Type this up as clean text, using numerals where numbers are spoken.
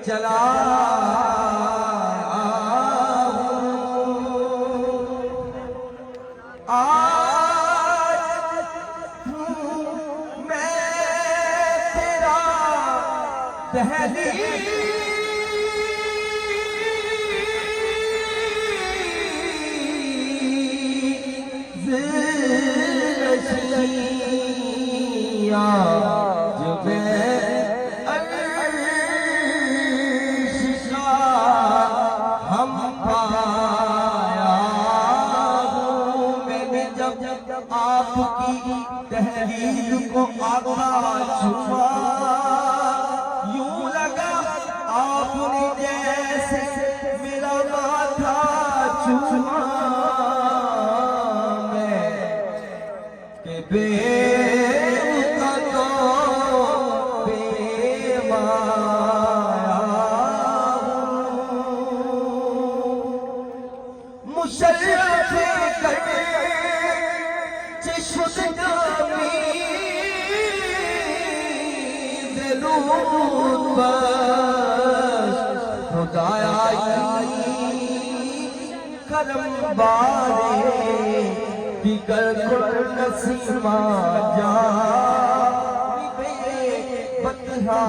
चला आज मैं तेरा दहलीज़ जो मैं अर्श का हम पाया हूँ। मैंने जब आपकी तहरीर को आका छुआ, यूं लगा आपने जैसे मेरा माथा छुआ। मैं के मुशर्रफ़े कर चश्मगामी ज़रूर बस खुदाया करम बारे दिगर नसीमा जा बतहा।